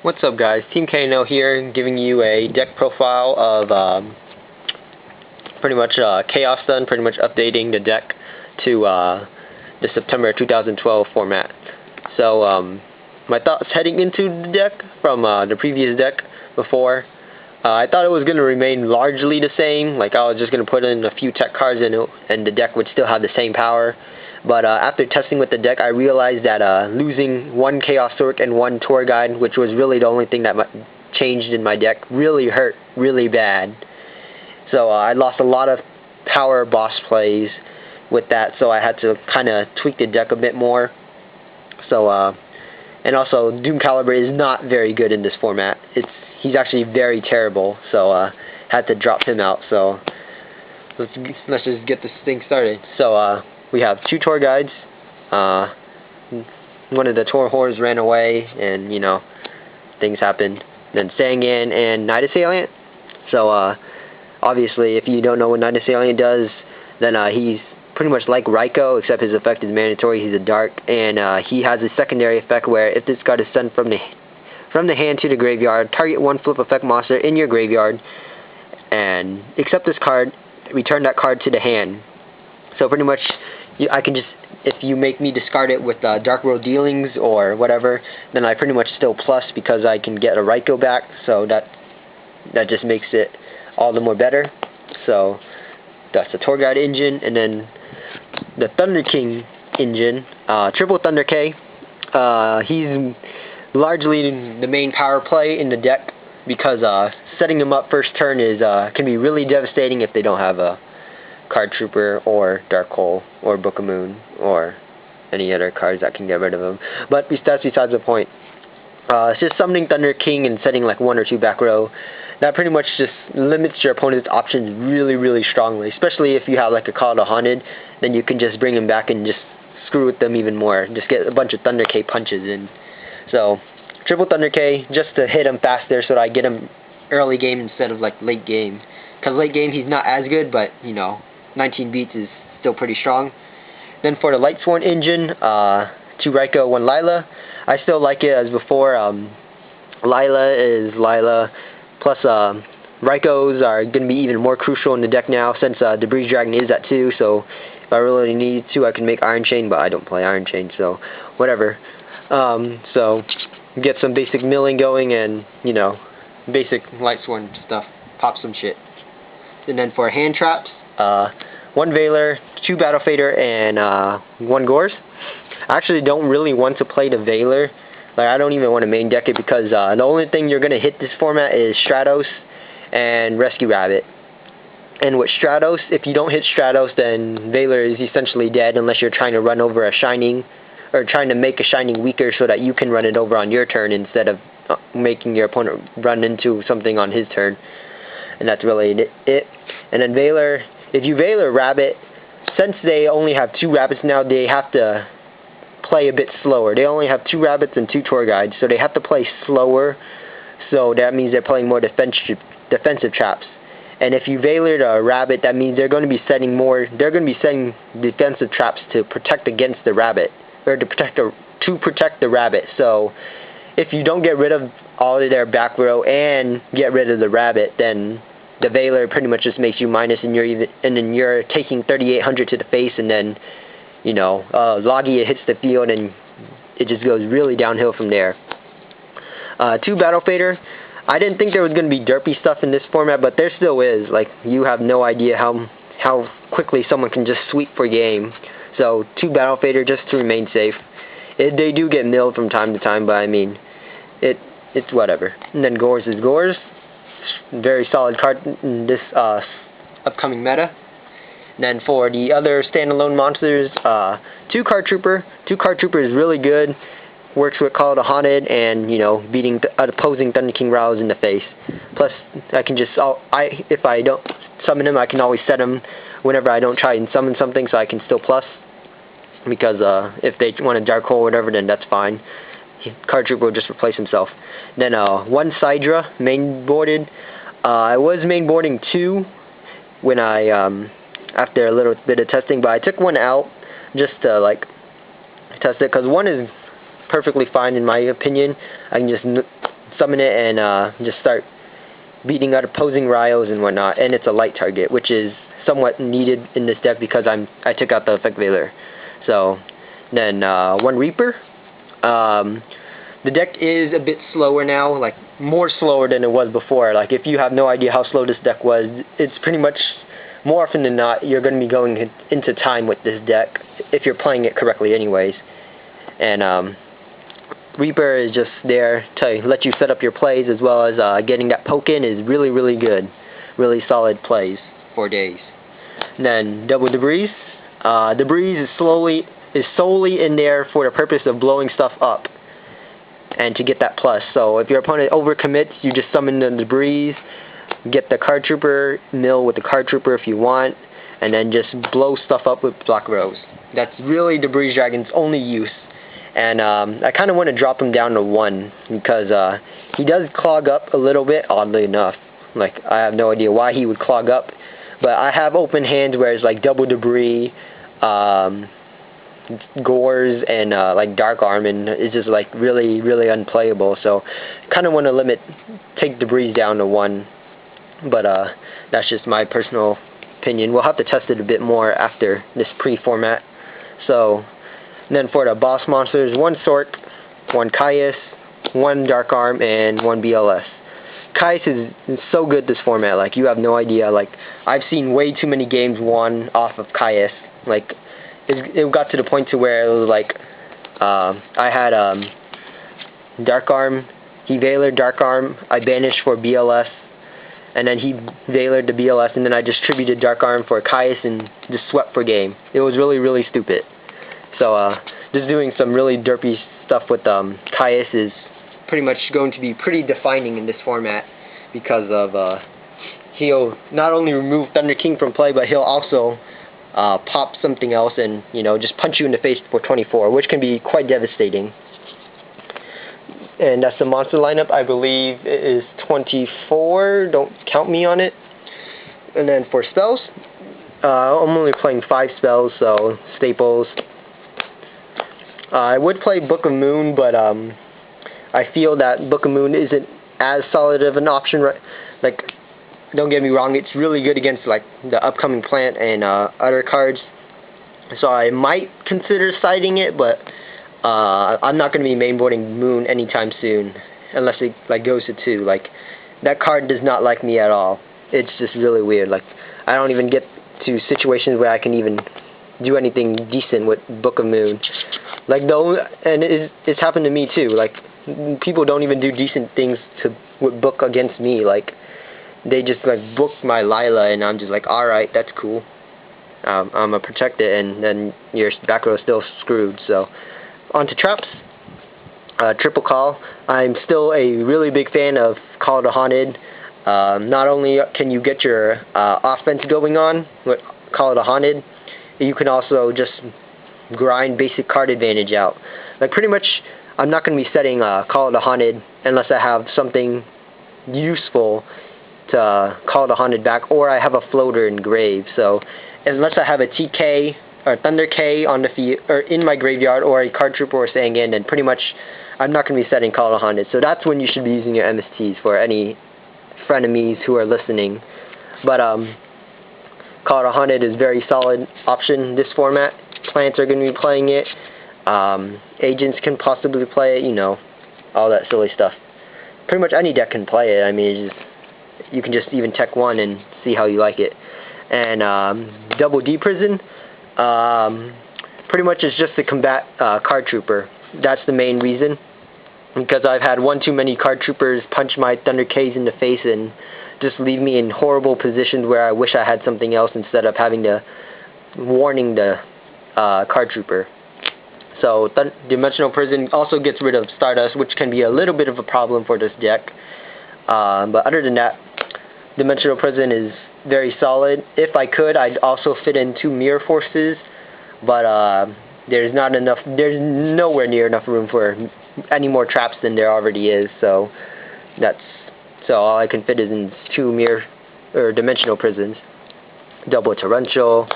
What's up, guys? teamknl here, giving you a deck profile of pretty much ChaosStun, pretty much updating the deck to the September 2012 format. So my thoughts heading into the deck from the previous deck before, I thought it was going to remain largely the same. Like, I was just going to put in a few tech cards in it, and the deck would still have the same power. But after testing with the deck, I realized that losing one Chaos Orc and one Tour Guide, which was really the only thing that changed in my deck, really hurt really bad. So I lost a lot of power boss plays with that, so I had to kind of tweak the deck a bit more. So and also Doom Caliber is not very good in this format. He's actually very terrible, so had to drop him out. So let's just get this thing started. So we have two tour guides. One of the tour whores ran away, and things happened. Then Sangan and Night Assailant. So obviously, if you don't know what Night Assailant does, then he's pretty much like Raikou, except his effect is mandatory. He's a dark, and he has a secondary effect where if this card is sent from the hand to the graveyard, target one flip effect monster in your graveyard, and except this card, return that card to the hand. So pretty much, I can just, if you make me discard it with Dark World Dealings or whatever, then I pretty much still plus because I can get a Raikou back. So that just makes it all the more better. So that's the Tour Guide engine, and then the Thunder King engine, Triple Thunder K. He's largely the main power play in the deck because setting him up first turn can be really devastating if they don't have a Card Trooper or Dark Hole or Book of Moon or any other cards that can get rid of him. But that's besides the point. It's just summoning Thunder King and setting like one or two back row. That pretty much just limits your opponent's options really, really strongly. Especially if you have like a Call to Haunted, then you can just bring him back and just screw with them even more. Just get a bunch of Thunder K punches in. So Triple Thunder K just to hit him faster so that I get him early game instead of like late game. Because late game he's not as good, but 19 beats is still pretty strong. Then for the Lightsworn engine, 2 Raikou, 1 Lila. I still like it as before. Lila is Lila. Plus, Raikous are going to be even more crucial in the deck now since Debris Dragon is at 2. So if I really need to, I can make Iron Chain, but I don't play Iron Chain, so whatever. So get some basic milling going and, basic Lightsworn stuff. Pop some shit. And then for hand traps, 1 Veiler, 2 Battle Fader, and 1 Gores. I actually don't really want to play the Veiler. Like, I don't even want to main deck it because the only thing you're going to hit this format is Stratos and Rescue Rabbit. And with Stratos, if you don't hit Stratos, then Veiler is essentially dead unless you're trying to run over a Shining, or trying to make a Shining weaker so that you can run it over on your turn instead of making your opponent run into something on his turn. And that's really it. And then Veiler, if you Veiler Rabbit, since they only have 2 rabbits now, they have to play a bit slower. They only have 2 rabbits and 2 tour guides, so they have to play slower. So that means they're playing more defensive traps. And if you Veiler the rabbit, that means they're going to be setting defensive traps to protect against the rabbit, or to protect the rabbit. So if you don't get rid of all of their back row and get rid of the rabbit, then the Veiler pretty much just makes you minus, and then you're taking 3,800 to the face, and then Logia hits the field, and it just goes really downhill from there. 2 Battle Fader. I didn't think there was going to be derpy stuff in this format, but there still is. Like, you have no idea how quickly someone can just sweep for game. So 2 Battle Fader just to remain safe. They do get milled from time to time, but I mean, it's whatever. And then Gores is Gores. Very solid card in this upcoming meta. And then for the other standalone monsters, 2 Card Trooper. 2 Card Trooper is really good. Works with Call to Haunted and beating opposing Thunder King Rouse in the face. Plus, I can just if I don't summon him, I can always set him whenever I don't try and summon something, so I can still plus. Because if they want a Dark Hole or whatever, then that's fine. Card Trooper will just replace himself. Then 1 Sidra mainboarded. I was mainboarding 2 when I after a little bit of testing, but I took 1 out just to test it, because 1 is perfectly fine in my opinion. I can just summon it and just start beating out opposing Ryos and whatnot. And it's a light target, which is somewhat needed in this deck because I took out the Effect Veiler. So then 1 Reaper. The deck is a bit slower now, like more slower than it was before. Like if you have no idea how slow this deck was, it's pretty much more often than not you're going to be going into time with this deck if you're playing it correctly anyways. And Reaper is just there to let you set up your plays, as well as getting that poke in is really, really good. Really solid plays for days. And then double Debris. Debris is solely in there for the purpose of blowing stuff up and to get that plus. So if your opponent overcommits, you just summon the Debris, get the Card Trooper, mill with the Card Trooper if you want, and then just blow stuff up with Black Rose. That's really Debris Dragon's only use. And I kind of want to drop him down to 1 because he does clog up a little bit, oddly enough. Like, I have no idea why he would clog up, but I have open hands where it's like double Debris, Gores, and like Dark Arm, and it's just like really, really unplayable. So kind of want to take Debris down to 1, but that's just my personal opinion. We'll have to test it a bit more after this pre-format. So then for the boss monsters, 1 Sork, 1 Caius, 1 Dark Arm, and 1 BLS. Caius is so good this format, like you have no idea. Like I've seen way too many games won off of Caius. Like it got to the point to where it was like I had Dark Arm, he Veilered Dark Arm, I banished for BLS, and then he Veilered the BLS, and then I distributed Dark Arm for Caius and just swept for game. It was really, really stupid. So just doing some really derpy stuff with Caius is pretty much going to be pretty defining in this format because of he'll not only remove Thunder King from play, but he'll also pop something else and, you know, just punch you in the face for 24, which can be quite devastating. And that's the monster lineup. I believe it is 24. Don't count me on it. And then for spells, I'm only playing 5 spells, so staples. I would play Book of Moon, but I feel that Book of Moon isn't as solid of an option. Like, don't get me wrong, it's really good against like the upcoming plant and other cards. So I might consider siding it, but I'm not going to be mainboarding Moon anytime soon, unless it like goes to 2. Like that card does not like me at all. It's just really weird. Like I don't even get to situations where I can even do anything decent with Book of Moon. Like and it's happened to me too. Like people don't even do decent things with Book against me. Like they just like book my Lila, and I'm just like, all right, that's cool. I'm gonna protect it, and then your back row is still screwed. So on to traps. Triple Call. I'm still a really big fan of Call to Haunted. Not only can you get your offense going on with Call to Haunted, you can also just grind basic card advantage out. Like pretty much, I'm not going to be setting Call to Haunted unless I have something useful to Call to Haunted back, or I have a floater in grave. So unless I have a TK or Thunder K on the field or in my graveyard, or a Card Trooper or Sangan, then pretty much I'm not going to be setting Call to Haunted. So that's when you should be using your MSTs for any frenemies who are listening. But Call to Haunted is a very solid option in this format. Plants are going to be playing it. Agents can possibly play it, you know, all that silly stuff. Pretty much any deck can play it. I mean, you can just even tech 1 and see how you like it. And Double D Prison, pretty much is just to combat Card Trooper. That's the main reason. Because I've had one too many Card Troopers punch my Thunder K's in the face and just leave me in horrible positions where I wish I had something else instead of having to warning the Card Trooper. So Dimensional Prison also gets rid of Stardust, which can be a little bit of a problem for this deck. But other than that, Dimensional Prison is very solid. If I could, I'd also fit in 2 Mirror Forces, but there's nowhere near enough room for any more traps than there already is. So all I can fit is in 2 Mirror or Dimensional Prisons, Double Torrential,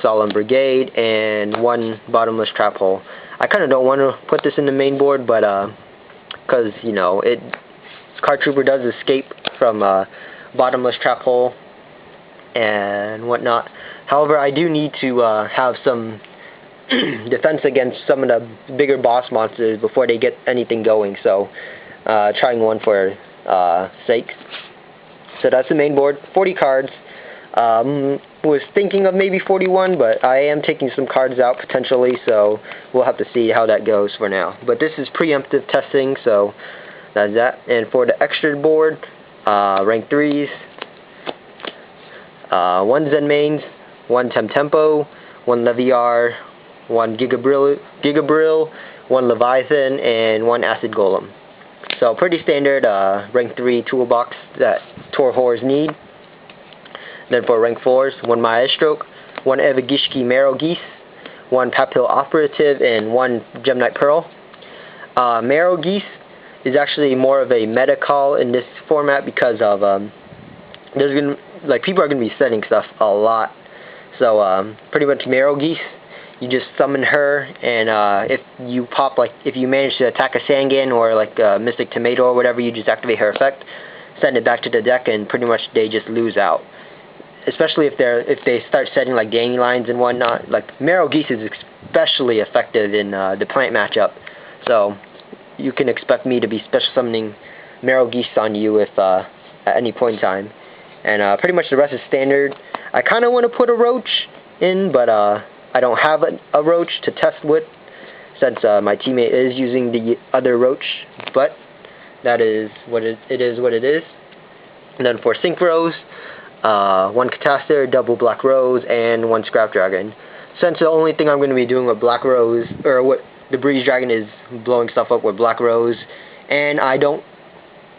Solemn Brigade, and 1 Bottomless Trap Hole. I kind of don't want to put this in the main board, but because, you know, Card Trooper does escape from bottomless trap hole and whatnot. However, I do need to have some defense against some of the bigger boss monsters before they get anything going, so trying one for sake. So that's the main board, 40 cards. Was thinking of maybe 41, but I am taking some cards out potentially, so we'll have to see how that goes for now. But this is preemptive testing, so that's that. And for the extra board, rank 3s, 1 Zen Mains, 1 Tempo, 1 Leviar, 1 Gigabrill, 1 Leviathan, and 1 Acid Golem. So pretty standard rank 3 toolbox that Tor Whores need. Then for rank 4s, 1 Maestro, 1 Evagishki Marrow Geese, 1 Papil Operative, and 1 Gem Knight Pearl. Marrow Geese is actually more of a meta call in this format because of people are gonna be setting stuff a lot. So pretty much Marrow Geese, you just summon her, and if you manage to attack a Sangan or like a Mystic Tomato or whatever, you just activate her effect, send it back to the deck, and pretty much they just lose out. Especially if they start setting like dandelions and whatnot. Like Marrow Geese is especially effective in the plant matchup, so you can expect me to be special summoning Marrow Geese on you if at any point in time. And pretty much the rest is standard. I kind of want to put a Roach in, but I don't have a Roach to test with since my teammate is using the other Roach. But that is what it is. And then for Synchros, 1 Catastor, double Black Rose, and 1 Scrap Dragon. Since the only thing I'm going to be doing with Black Rose, or what the Breeze Dragon is blowing stuff up with Black Rose, and I don't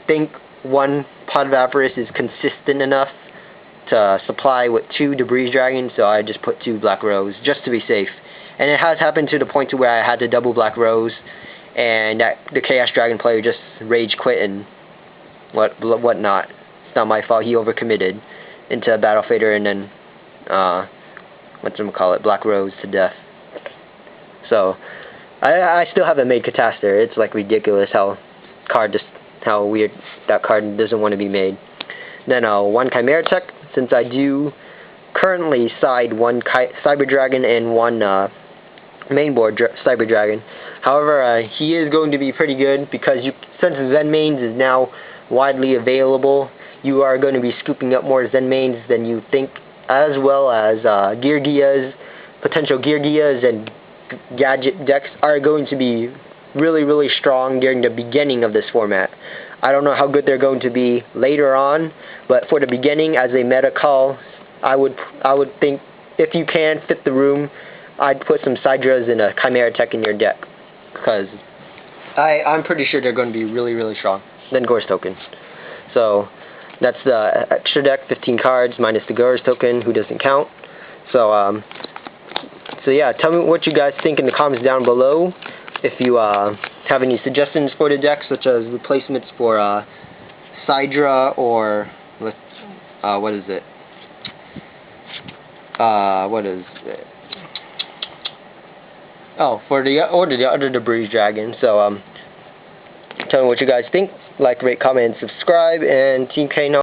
think 1 Pot of Avarice is consistent enough to supply with 2 Breeze Dragons, so I just put 2 Black Rose, just to be safe. And it has happened to the point to where I had to double Black Rose, and the Chaos Dragon player just rage quit and whatnot. It's not my fault, he overcommitted into a Battle Fader and then Black Rose to death. So I still haven't made Catastor. It's like ridiculous how weird that card doesn't want to be made. Then 1 Chimera Tech, since I do currently side 1 Cyber Dragon and 1 mainboard Cyber Dragon. However, he is going to be pretty good because since Zen Mains is now widely available, you are going to be scooping up more Zen Mains than you think, as well as potential Gear Gias and gadget decks are going to be really, really strong during the beginning of this format. I don't know how good they're going to be later on, but for the beginning, as a meta call, I would think if you can fit the room, I'd put some Sidras and a Chimera Tech in your deck, because I'm pretty sure they're going to be really, really strong. Then Gorz Token. So that's the extra deck, 15 cards minus the Gorz Token, who doesn't count. So yeah, tell me what you guys think in the comments down below. If you have any suggestions for the deck, such as replacements for Sidra or what is it? Oh, for the other Breeze Dragon. So tell me what you guys think. Like, rate, comment, and subscribe. And teamknl